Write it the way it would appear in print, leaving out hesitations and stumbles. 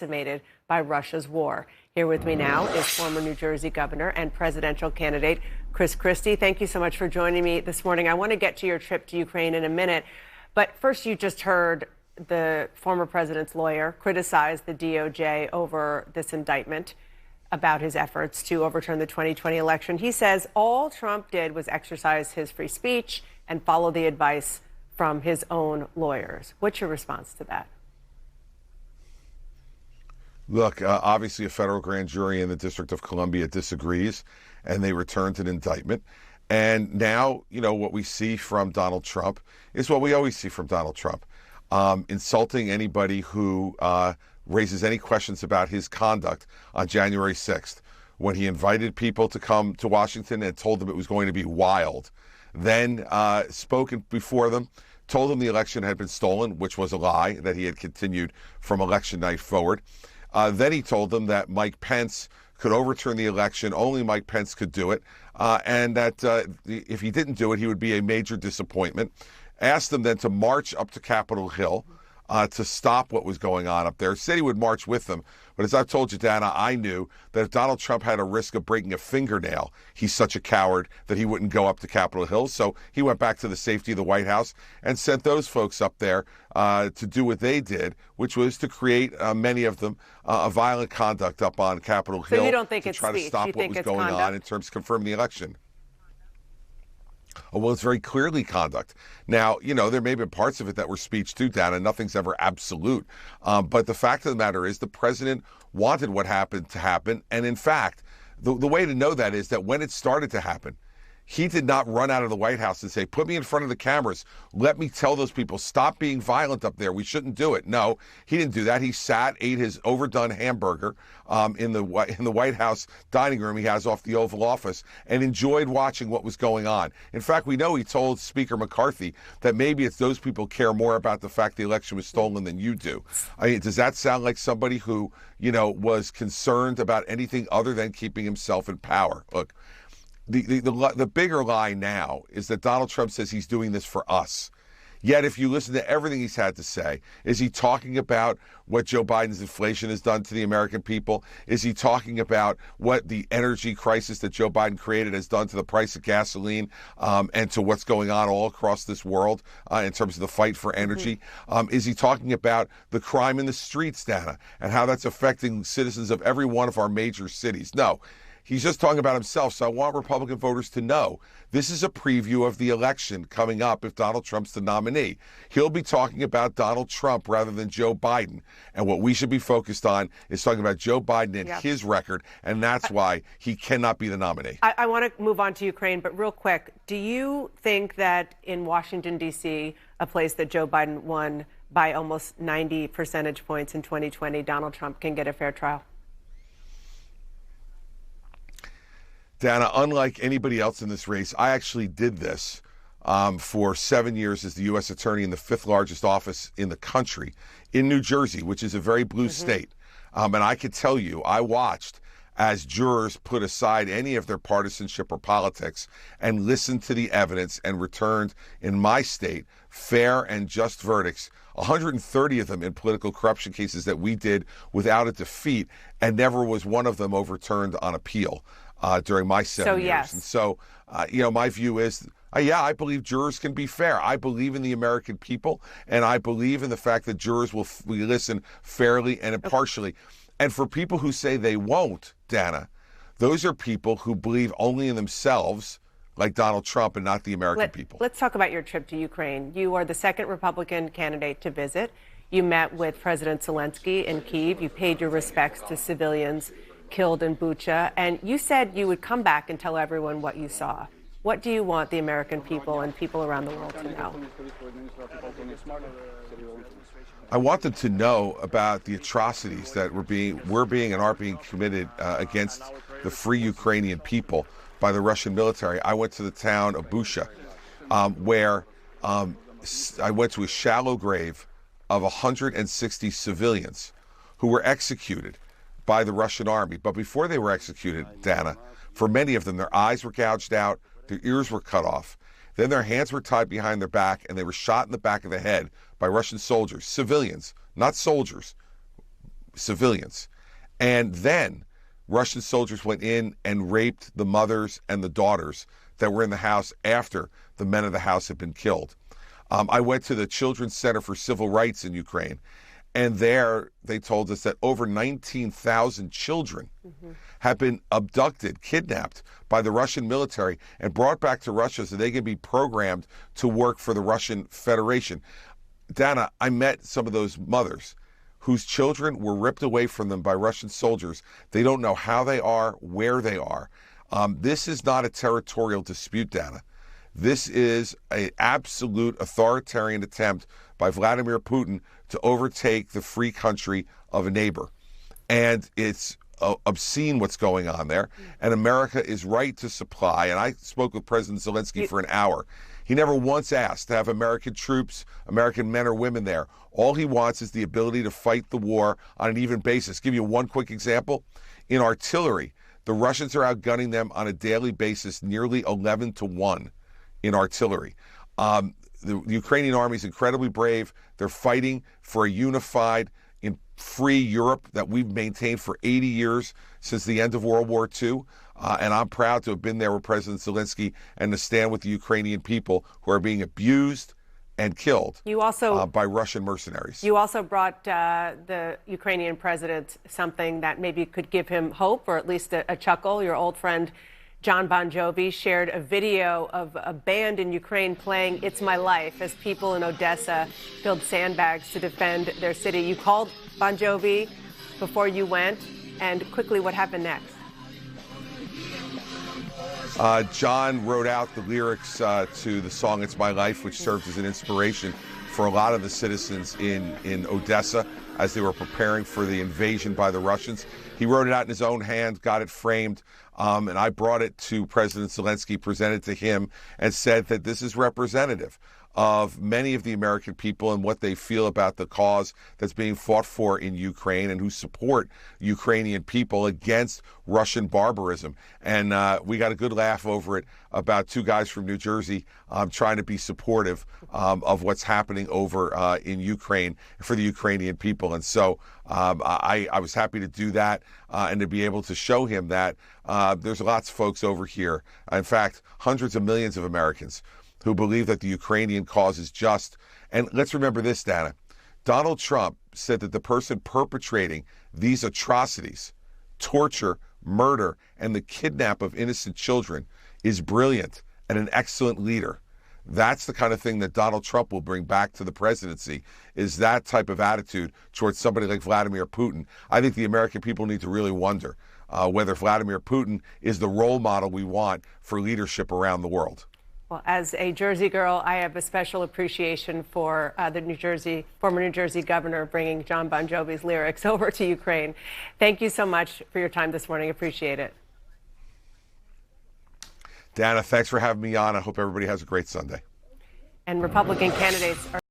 decimated by Russia's war. Here with me now is former New Jersey governor and presidential candidate Christie. Thank you so much for joining me this morning. I want to get to your trip to Ukraine in a minute, but first, you just heard the former president's lawyer criticize the DOJ over this indictment about his efforts to overturn the 2020 election. He says all Trump did was exercise his free speech and follow the advice from his own lawyers. What's your response to that? Look, obviously a federal grand jury in the District of Columbia disagrees, and they returned an indictment. And now, what we see from Donald Trump is what we always see from Donald Trump, insulting anybody who raises any questions about his conduct on January 6th, when he invited people to come to Washington and told them it was going to be wild, then spoken before them, told them the election had been stolen, which was a lie, that he had continued from election night forward. Then he told them that Mike Pence could overturn the election, only Mike Pence could do it, and that if he didn't do it, he would be a major disappointment. Asked them then to march up to Capitol Hill to stop what was going on up there. Said he would march with them. But as I've told you, Dana, I knew that if Donald Trump had a risk of breaking a fingernail, he's such a coward that he wouldn't go up to Capitol Hill. So he went back to the safety of the White House and sent those folks up there to do what they did, which was to create, many of them, a violent conduct up on Capitol Hill. So you don't think to it's try speech? to stop you what think was it's going conduct? on in terms of confirming the election. Oh, well, it's very clearly conduct. Now, there may have been parts of it that were speech too, Dana. Nothing's ever absolute. But the fact of the matter is the president wanted what happened to happen. And in fact, the way to know that is that when it started to happen, he did not run out of the White House and say, put me in front of the cameras. Let me tell those people, stop being violent up there. We shouldn't do it. No, he didn't do that. He sat, ate his overdone hamburger in the White House dining room he has off the Oval Office and enjoyed watching what was going on. In fact, we know he told Speaker McCarthy that maybe it's those people care more about the fact the election was stolen than you do. I mean, does that sound like somebody who, was concerned about anything other than keeping himself in power? Look, the bigger lie now is that Donald Trump says he's doing this for us. Yet, if you listen to everything he's had to say, is he talking about what Joe Biden's inflation has done to the American people? Is he talking about what the energy crisis that Joe Biden created has done to the price of gasoline and to what's going on all across this world in terms of the fight for energy? Is he talking about the crime in the streets, Dana, and how that's affecting citizens of every one of our major cities? No. He's just talking about himself, so I want Republican voters to know this is a preview of the election coming up if Donald Trump's the nominee. He'll be talking about Donald Trump rather than Joe Biden, and what we should be focused on is talking about Joe Biden and his record, and that's why he cannot be the nominee. I want to move on to Ukraine, but real quick, do you think that in Washington, D.C., a place that Joe Biden won by almost 90 percentage points in 2020, Donald Trump can get a fair trial? Dana, unlike anybody else in this race, I actually did this for 7 years as the U.S. attorney in the fifth largest office in the country in New Jersey, which is a very blue state. And I could tell you, I watched as jurors put aside any of their partisanship or politics and listened to the evidence and returned, in my state, fair and just verdicts, 130 of them in political corruption cases that we did without a defeat, and never was one of them overturned on appeal. During my 7 years. Yes. And so, my view is, I believe jurors can be fair. I believe in the American people, and I believe in the fact that jurors will listen fairly and impartially. And for people who say they won't, Dana, those are people who believe only in themselves, like Donald Trump, and not the American people. Let's talk about your trip to Ukraine. You are the second Republican candidate to visit. You met with President Zelensky in Kyiv. You paid your respects to civilians killed in Bucha, and you said you would come back and tell everyone what you saw. What do you want the American people and people around the world to know? I want them to know about the atrocities that were being and are being committed against the free Ukrainian people by the Russian military. I went to the town of Bucha, where I went to a shallow grave of 160 civilians who were executed by the Russian army. But before they were executed, Dana, for many of them, their eyes were gouged out, their ears were cut off. Then their hands were tied behind their back, and they were shot in the back of the head by Russian soldiers, civilians, not soldiers, civilians. And then Russian soldiers went in and raped the mothers and the daughters that were in the house after the men of the house had been killed. I went to the Children's Center for Civil Rights in Ukraine, and there they told us that over 19,000 children have been abducted, kidnapped by the Russian military and brought back to Russia so they can be programmed to work for the Russian Federation. Dana, I met some of those mothers whose children were ripped away from them by Russian soldiers. They don't know how they are, where they are. This is not a territorial dispute, Dana. This is an absolute authoritarian attempt by Vladimir Putin to overtake the free country of a neighbor. And it's obscene what's going on there. And America is right to supply. And I spoke with President Zelensky for an hour. He never once asked to have American troops, American men or women there. All he wants is the ability to fight the war on an even basis. Give you one quick example. In artillery, the Russians are outgunning them on a daily basis, nearly 11-1 in artillery. The Ukrainian army is incredibly brave. They're fighting for a unified, in free Europe that we've maintained for 80 years since the end of World War II. And I'm proud to have been there with President Zelensky and to stand with the Ukrainian people who are being abused and killed by Russian mercenaries. You also brought the Ukrainian president something that maybe could give him hope, or at least a chuckle. Your old friend John Bon Jovi shared a video of a band in Ukraine playing It's My Life as people in Odessa filled sandbags to defend their city. You called Bon Jovi before you went, and quickly, what happened next? John wrote out the lyrics to the song It's My Life, which served as an inspiration for a lot of the citizens in Odessa as they were preparing for the invasion by the Russians. He wrote it out in his own hand, got it framed, and I brought it to President Zelensky, presented to him, and said that this is representative of many of the American people and what they feel about the cause that's being fought for in Ukraine and who support Ukrainian people against Russian barbarism. And we got a good laugh over it about two guys from New Jersey trying to be supportive of what's happening over in Ukraine for the Ukrainian people. And so I was happy to do that and to be able to show him that there's lots of folks over here, in fact, hundreds of millions of Americans who believe that the Ukrainian cause is just. And let's remember this, Dana. Donald Trump said that the person perpetrating these atrocities, torture, murder, and the kidnap of innocent children is brilliant and an excellent leader. That's the kind of thing that Donald Trump will bring back to the presidency, is that type of attitude towards somebody like Vladimir Putin. I think the American people need to really wonder whether Vladimir Putin is the role model we want for leadership around the world. Well, as a Jersey girl, I have a special appreciation for the former New Jersey governor bringing John Bon Jovi's lyrics over to Ukraine. Thank you so much for your time this morning. Appreciate it. Dana, thanks for having me on. I hope everybody has a great Sunday. And Republican candidates are